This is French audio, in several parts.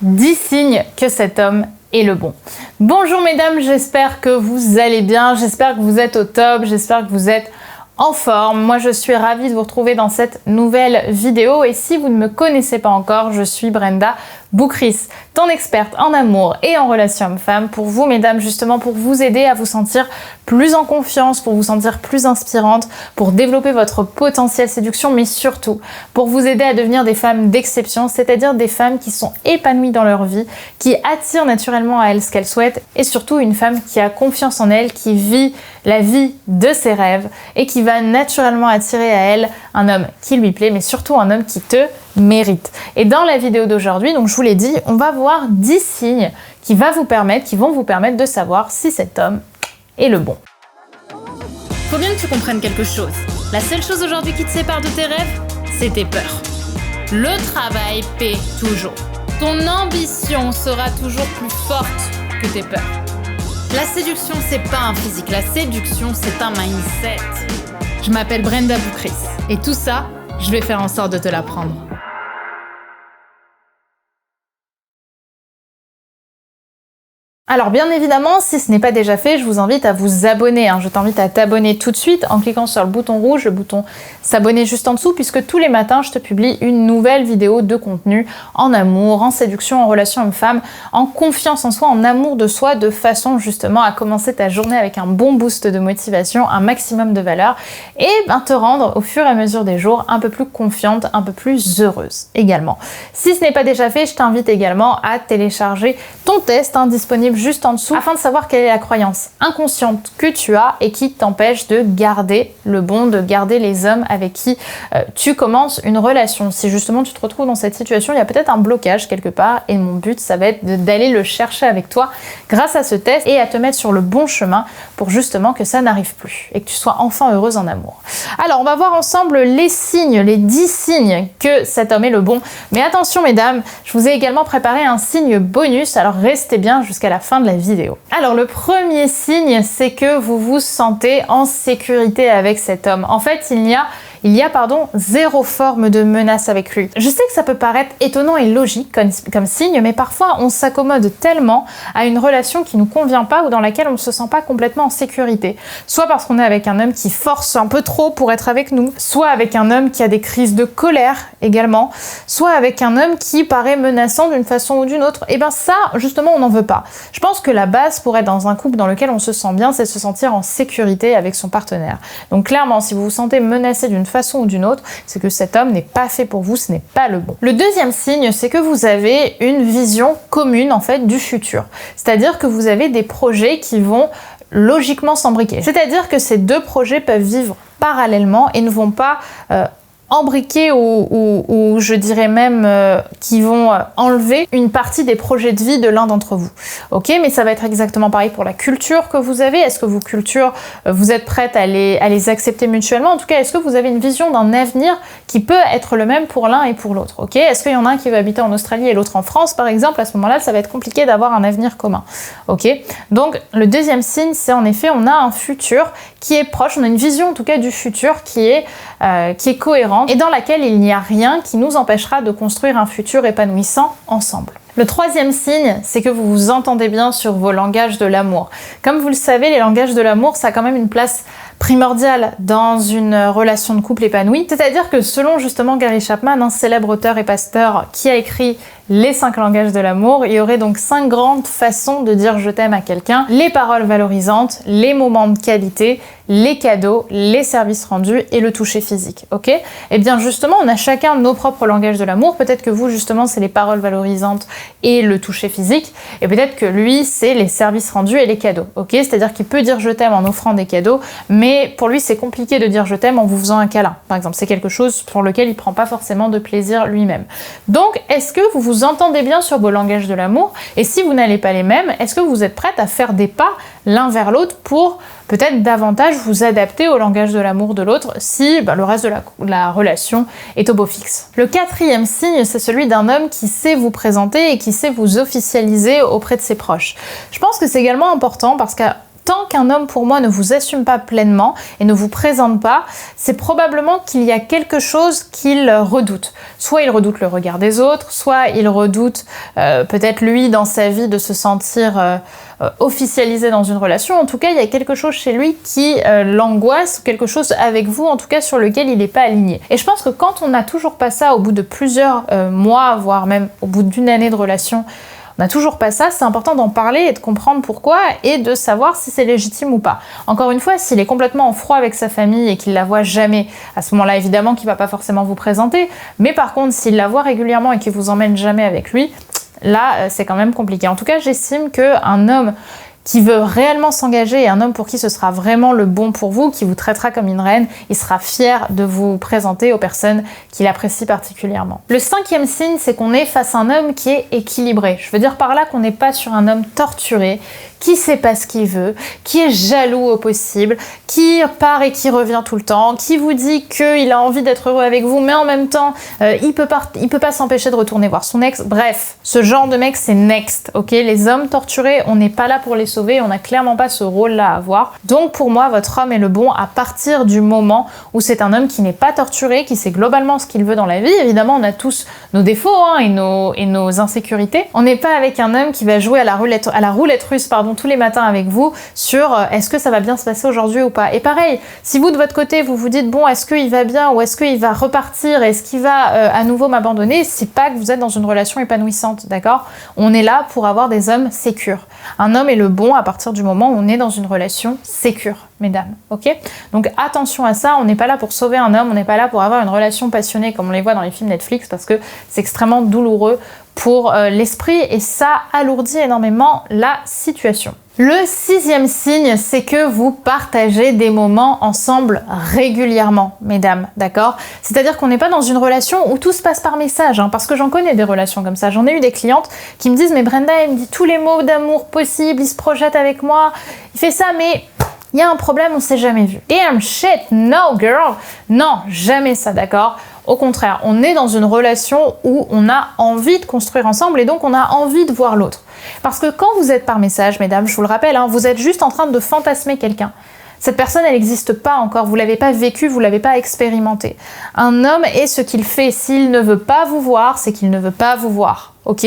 10 signes que cet homme est le bon. Bonjour mesdames, j'espère que vous allez bien, j'espère que vous êtes au top, j'espère que vous êtes en forme. Moi je suis ravie de vous retrouver dans cette nouvelle vidéo et si vous ne me connaissez pas encore, je suis Brenda Boukris, ton experte en amour et en relations hommes-femmes pour vous mesdames, justement pour vous aider à vous sentir plus en confiance, pour vous sentir plus inspirante, pour développer votre potentiel séduction, mais surtout pour vous aider à devenir des femmes d'exception, c'est-à-dire des femmes qui sont épanouies dans leur vie, qui attirent naturellement à elles ce qu'elles souhaitent et surtout une femme qui a confiance en elle, qui vit la vie de ses rêves et qui va naturellement attirer à elle un homme qui lui plaît, mais surtout un homme qui te mérite. Et dans la vidéo d'aujourd'hui, donc je vous l'ai dit, on va voir 10 signes qui vont vous permettre de savoir si cet homme est le bon. Faut bien que tu comprennes quelque chose. La seule chose aujourd'hui qui te sépare de tes rêves, c'est tes peurs. Le travail paie toujours. Ton ambition sera toujours plus forte que tes peurs. La séduction, c'est pas un physique. La séduction, c'est un mindset. Je m'appelle Brenda Boukris. Et tout ça, je vais faire en sorte de te l'apprendre. Alors bien évidemment, si ce n'est pas déjà fait, je vous invite à vous abonner. Je t'invite à t'abonner tout de suite en cliquant sur le bouton rouge, le bouton s'abonner juste en dessous, puisque tous les matins, je te publie une nouvelle vidéo de contenu en amour, en séduction, en relation homme-femme, en confiance en soi, en amour de soi, de façon justement à commencer ta journée avec un bon boost de motivation, un maximum de valeur et te rendre au fur et à mesure des jours un peu plus confiante, un peu plus heureuse également. Si ce n'est pas déjà fait, je t'invite également à télécharger ton test disponible juste en dessous afin de savoir quelle est la croyance inconsciente que tu as et qui t'empêche de garder le bon, de garder les hommes avec qui tu commences une relation. Si justement tu te retrouves dans cette situation, il y a peut-être un blocage quelque part et mon but ça va être d'aller le chercher avec toi grâce à ce test et à te mettre sur le bon chemin pour justement que ça n'arrive plus et que tu sois enfin heureuse en amour. Alors on va voir ensemble les signes, les 10 signes que cet homme est le bon. Mais attention mesdames, je vous ai également préparé un signe bonus, alors restez bien jusqu'à la fin de la vidéo. Alors le premier signe, c'est que vous vous sentez en sécurité avec cet homme. En fait, il y a zéro forme de menace avec lui. Je sais que ça peut paraître étonnant et logique comme signe, mais parfois on s'accommode tellement à une relation qui nous convient pas ou dans laquelle on ne se sent pas complètement en sécurité. Soit parce qu'on est avec un homme qui force un peu trop pour être avec nous, soit avec un homme qui a des crises de colère également, soit avec un homme qui paraît menaçant d'une façon ou d'une autre. Et bien ça, justement, on n'en veut pas. Je pense que la base pour être dans un couple dans lequel on se sent bien, c'est se sentir en sécurité avec son partenaire. Donc clairement, si vous vous sentez menacé d'une façon ou d'une autre, c'est que cet homme n'est pas fait pour vous, ce n'est pas le bon. Le deuxième signe, c'est que vous avez une vision commune en fait du futur. C'est-à-dire que vous avez des projets qui vont logiquement s'embriquer. C'est-à-dire que ces deux projets peuvent vivre parallèlement et ne vont pas embriquer ou je dirais même qui vont enlever une partie des projets de vie de l'un d'entre vous. Ok, mais ça va être exactement pareil pour la culture que vous avez. Est-ce que vos cultures, vous êtes prêtes à les accepter mutuellement? En tout cas, est-ce que vous avez une vision d'un avenir qui peut être le même pour l'un et pour l'autre? Ok, est-ce qu'il y en a un qui va habiter en Australie et l'autre en France, par exemple? À ce moment-là, ça va être compliqué d'avoir un avenir commun. Ok, donc le deuxième signe, c'est en effet, on a un futur qui est proche, on a une vision en tout cas du futur qui est cohérente et dans laquelle il n'y a rien qui nous empêchera de construire un futur épanouissant ensemble. Le troisième signe, c'est que vous vous entendez bien sur vos langages de l'amour. Comme vous le savez, les langages de l'amour, ça a quand même une place primordiale dans une relation de couple épanouie. C'est-à-dire que selon justement Gary Chapman, un célèbre auteur et pasteur qui a écrit les 5 langages de l'amour, il y aurait donc 5 grandes façons de dire je t'aime à quelqu'un. Les paroles valorisantes, les moments de qualité, les cadeaux, les services rendus et le toucher physique. Ok? Et bien justement, on a chacun nos propres langages de l'amour. Peut-être que vous, justement, c'est les paroles valorisantes et le toucher physique. Et peut-être que lui, c'est les services rendus et les cadeaux. Ok? C'est-à-dire qu'il peut dire je t'aime en offrant des cadeaux, mais pour lui, c'est compliqué de dire je t'aime en vous faisant un câlin. Par exemple, c'est quelque chose pour lequel il prend pas forcément de plaisir lui-même. Donc, est-ce que vous vous entendez bien sur vos langages de l'amour? Et si vous n'allez pas les mêmes, est-ce que vous êtes prête à faire des pas l'un vers l'autre pour peut-être davantage vous adapter au langage de l'amour de l'autre si le reste de la relation est au beau fixe. Le quatrième signe, c'est celui d'un homme qui sait vous présenter et qui sait vous officialiser auprès de ses proches. Je pense que c'est également important parce que tant qu'un homme pour moi ne vous assume pas pleinement et ne vous présente pas, c'est probablement qu'il y a quelque chose qu'il redoute. Soit il redoute le regard des autres, soit il redoute peut-être lui dans sa vie de se sentir officialisé dans une relation. En tout cas, il y a quelque chose chez lui qui l'angoisse, quelque chose avec vous en tout cas sur lequel il n'est pas aligné. Et je pense que quand on n'a toujours pas ça au bout de plusieurs mois, voire même au bout d'une année de relation, on n'a toujours pas ça, c'est important d'en parler et de comprendre pourquoi et de savoir si c'est légitime ou pas. Encore une fois, s'il est complètement en froid avec sa famille et qu'il la voit jamais, à ce moment-là, évidemment qu'il va pas forcément vous présenter, mais par contre, s'il la voit régulièrement et qu'il vous emmène jamais avec lui, là, c'est quand même compliqué. En tout cas, j'estime qu'un homme qui veut réellement s'engager et un homme pour qui ce sera vraiment le bon pour vous, qui vous traitera comme une reine, il sera fier de vous présenter aux personnes qu'il apprécie particulièrement. Le 5e signe, c'est qu'on est face à un homme qui est équilibré. Je veux dire par là qu'on n'est pas sur un homme torturé, qui sait pas ce qu'il veut, qui est jaloux au possible, qui part et qui revient tout le temps, qui vous dit qu'il a envie d'être heureux avec vous, mais en même temps, il peut pas s'empêcher de retourner voir son ex. Bref, ce genre de mec, c'est next, ok? Les hommes torturés, on n'est pas là pour les sauver, on n'a clairement pas ce rôle-là à avoir. Donc pour moi, votre homme est le bon à partir du moment où c'est un homme qui n'est pas torturé, qui sait globalement ce qu'il veut dans la vie. Évidemment, on a tous nos défauts et nos insécurités. On n'est pas avec un homme qui va jouer à la roulette russe, tous les matins avec vous sur est-ce que ça va bien se passer aujourd'hui ou pas. Et pareil, si vous de votre côté vous vous dites bon, est-ce qu'il va bien ou est-ce qu'il va repartir, est-ce qu'il va à nouveau m'abandonner, c'est pas que vous êtes dans une relation épanouissante, d'accord? On est là pour avoir des hommes sécures. Un homme est le bon à partir du moment où on est dans une relation sécure, mesdames, ok? Donc attention à ça, on n'est pas là pour sauver un homme, on n'est pas là pour avoir une relation passionnée comme on les voit dans les films Netflix parce que c'est extrêmement douloureux pour l'esprit et ça alourdit énormément la situation. Le 6e signe, c'est que vous partagez des moments ensemble régulièrement, mesdames, d'accord? C'est-à-dire qu'on n'est pas dans une relation où tout se passe par message, parce que j'en connais des relations comme ça. J'en ai eu des clientes qui me disent « Mais Brenda, il me dit tous les mots d'amour possibles, il se projette avec moi, il fait ça, mais... » il y a un problème, on s'est jamais vu. Damn shit, no girl. Non, jamais ça, d'accord? Au contraire, on est dans une relation où on a envie de construire ensemble et donc on a envie de voir l'autre. Parce que quand vous êtes par message, mesdames, je vous le rappelle, vous êtes juste en train de fantasmer quelqu'un. Cette personne, elle n'existe pas encore, vous l'avez pas vécu, vous l'avez pas expérimenté. Un homme est ce qu'il fait. S'il ne veut pas vous voir, c'est qu'il ne veut pas vous voir. Ok?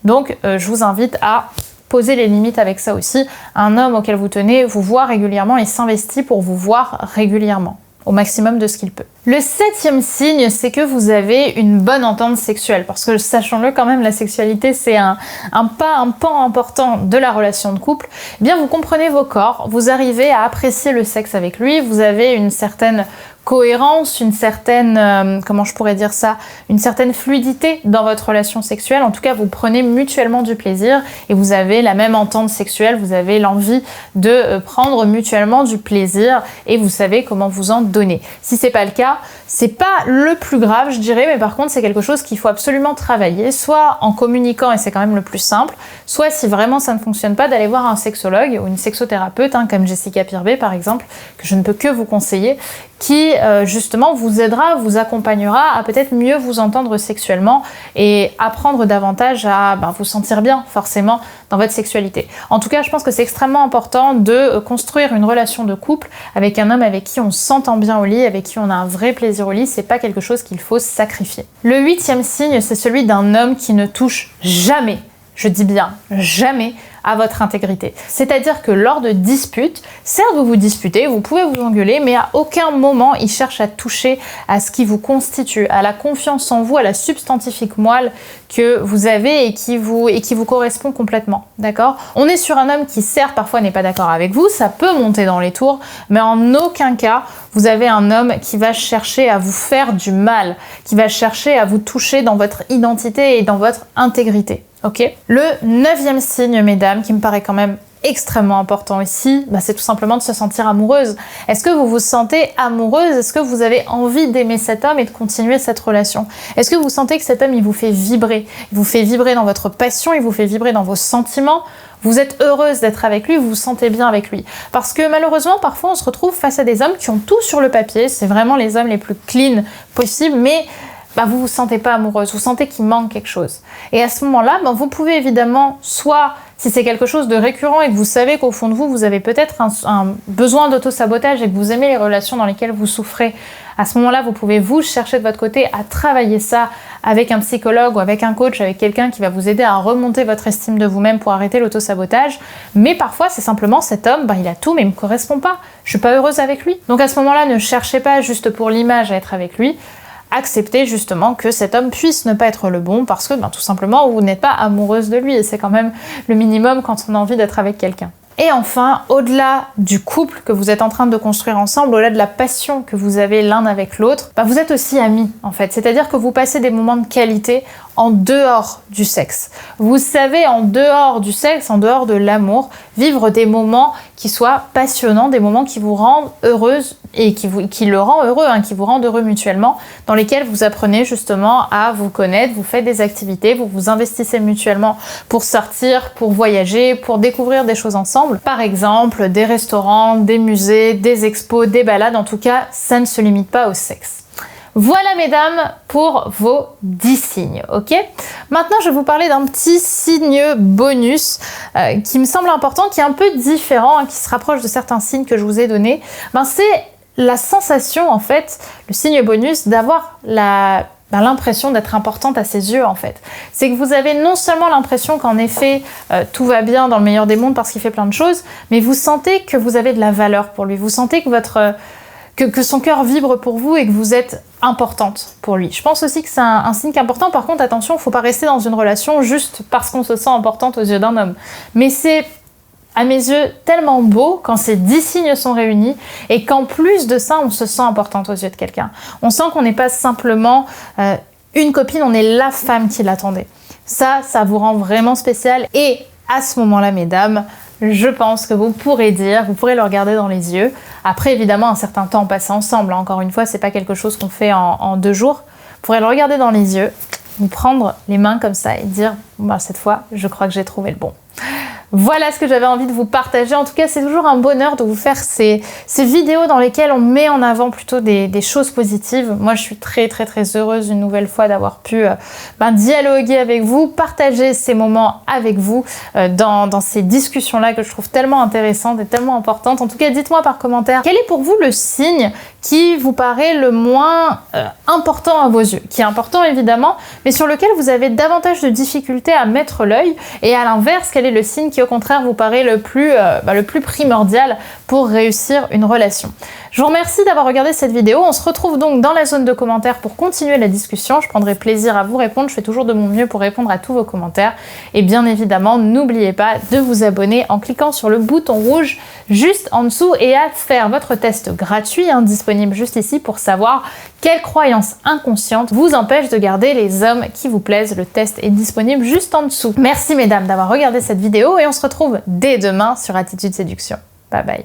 Donc, je vous invite à poser les limites avec ça aussi. Un homme auquel vous tenez vous voit régulièrement et s'investit pour vous voir régulièrement, au maximum de ce qu'il peut. Le 7e signe, c'est que vous avez une bonne entente sexuelle, parce que sachons-le quand même, la sexualité c'est un pan important de la relation de couple. Eh bien, vous comprenez vos corps, vous arrivez à apprécier le sexe avec lui, vous avez une certaine cohérence, une certaine, comment je pourrais dire ça, une certaine fluidité dans votre relation sexuelle. En tout cas, vous prenez mutuellement du plaisir et vous avez la même entente sexuelle, vous avez l'envie de prendre mutuellement du plaisir et vous savez comment vous en donner. Si c'est pas le cas, c'est pas le plus grave, je dirais, mais par contre, c'est quelque chose qu'il faut absolument travailler, soit en communiquant, et c'est quand même le plus simple, soit si vraiment ça ne fonctionne pas, d'aller voir un sexologue ou une sexothérapeute, comme Jessica Pirbet par exemple, que je ne peux que vous conseiller, qui justement vous aidera, vous accompagnera à peut-être mieux vous entendre sexuellement et apprendre davantage à vous sentir bien forcément dans votre sexualité. En tout cas, je pense que c'est extrêmement important de construire une relation de couple avec un homme avec qui on s'entend bien au lit, avec qui on a un vrai plaisir au lit, c'est pas quelque chose qu'il faut sacrifier. Le 8e signe, c'est celui d'un homme qui ne touche jamais, je dis bien jamais, à votre intégrité. C'est-à-dire que lors de disputes, certes vous vous disputez, vous pouvez vous engueuler, mais à aucun moment il cherche à toucher à ce qui vous constitue, à la confiance en vous, à la substantifique moelle que vous avez et qui vous correspond complètement, d'accord? On est sur un homme qui certes parfois n'est pas d'accord avec vous, ça peut monter dans les tours, mais en aucun cas vous avez un homme qui va chercher à vous faire du mal, qui va chercher à vous toucher dans votre identité et dans votre intégrité. Ok. Le 9e signe, mesdames, qui me paraît quand même extrêmement important ici, c'est tout simplement de se sentir amoureuse. Est-ce que vous vous sentez amoureuse? Est-ce que vous avez envie d'aimer cet homme et de continuer cette relation? Est-ce que vous sentez que cet homme, il vous fait vibrer? Il vous fait vibrer dans votre passion, il vous fait vibrer dans vos sentiments? Vous êtes heureuse d'être avec lui, vous vous sentez bien avec lui. Parce que malheureusement, parfois, on se retrouve face à des hommes qui ont tout sur le papier, c'est vraiment les hommes les plus clean possibles, mais vous vous sentez pas amoureuse, vous sentez qu'il manque quelque chose. Et à ce moment-là, vous pouvez évidemment soit Si c'est quelque chose de récurrent et que vous savez qu'au fond de vous, vous avez peut-être un besoin d'auto-sabotage et que vous aimez les relations dans lesquelles vous souffrez, à ce moment-là, vous pouvez vous chercher de votre côté à travailler ça avec un psychologue ou avec un coach, avec quelqu'un qui va vous aider à remonter votre estime de vous-même pour arrêter l'auto-sabotage. Mais parfois, c'est simplement cet homme, il a tout mais il me correspond pas. Je suis pas heureuse avec lui. Donc à ce moment-là, ne cherchez pas juste pour l'image à être avec lui. Acceptez justement que cet homme puisse ne pas être le bon parce que tout simplement vous n'êtes pas amoureuse de lui et c'est quand même le minimum quand on a envie d'être avec quelqu'un. Et enfin, au-delà du couple que vous êtes en train de construire ensemble, au-delà de la passion que vous avez l'un avec l'autre, vous êtes aussi amis en fait. C'est-à-dire que vous passez des moments de qualité en dehors du sexe. Vous savez, en dehors du sexe, en dehors de l'amour, vivre des moments qui soient passionnants, des moments qui vous rendent heureuse et qui le rend heureux, qui vous rendent heureux mutuellement, dans lesquels vous apprenez justement à vous connaître, vous faites des activités, vous vous investissez mutuellement pour sortir, pour voyager, pour découvrir des choses ensemble. Par exemple, des restaurants, des musées, des expos, des balades, en tout cas, ça ne se limite pas au sexe. Voilà mesdames pour vos 10 signes, ok? Maintenant je vais vous parler d'un petit signe bonus qui me semble important, qui est un peu différent, qui se rapproche de certains signes que je vous ai donnés. C'est la sensation en fait, le signe bonus, d'avoir l'impression d'être importante à ses yeux en fait. C'est que vous avez non seulement l'impression qu'en effet tout va bien dans le meilleur des mondes parce qu'il fait plein de choses, mais vous sentez que vous avez de la valeur pour lui, vous sentez que que son cœur vibre pour vous et que vous êtes importante pour lui. Je pense aussi que c'est un signe important. Par contre, attention, il ne faut pas rester dans une relation juste parce qu'on se sent importante aux yeux d'un homme. Mais c'est, à mes yeux, tellement beau quand ces 10 signes sont réunis et qu'en plus de ça, on se sent importante aux yeux de quelqu'un. On sent qu'on n'est pas simplement une copine, on est la femme qui l'attendait. Ça vous rend vraiment spécial et à ce moment-là, mesdames, je pense que vous pourrez le regarder dans les yeux. Après, évidemment, un certain temps passé ensemble. Encore une fois, c'est pas quelque chose qu'on fait en 2 jours. Vous pourrez le regarder dans les yeux, vous prendre les mains comme ça et dire cette fois, je crois que j'ai trouvé le bon. Voilà ce que j'avais envie de vous partager. En tout cas, c'est toujours un bonheur de vous faire ces vidéos dans lesquelles on met en avant plutôt des choses positives. Moi, je suis très très très heureuse une nouvelle fois d'avoir pu dialoguer avec vous, partager ces moments avec vous dans ces discussions-là que je trouve tellement intéressantes et tellement importantes. En tout cas, dites-moi par commentaire, quel est pour vous le signe qui vous paraît le moins important à vos yeux, qui est important évidemment, mais sur lequel vous avez davantage de difficultés à mettre l'œil, et à l'inverse, quel est le signe qui au contraire vous paraît le plus primordial pour réussir une relation. Je vous remercie d'avoir regardé cette vidéo. On se retrouve donc dans la zone de commentaires pour continuer la discussion. Je prendrai plaisir à vous répondre. Je fais toujours de mon mieux pour répondre à tous vos commentaires. Et bien évidemment, n'oubliez pas de vous abonner en cliquant sur le bouton rouge juste en dessous et à faire votre test gratuit, disponible juste ici pour savoir quelle croyance inconsciente vous empêche de garder les hommes qui vous plaisent. Le test est disponible juste en dessous. Merci mesdames d'avoir regardé cette vidéo et on se retrouve dès demain sur Attitude Séduction. Bye bye.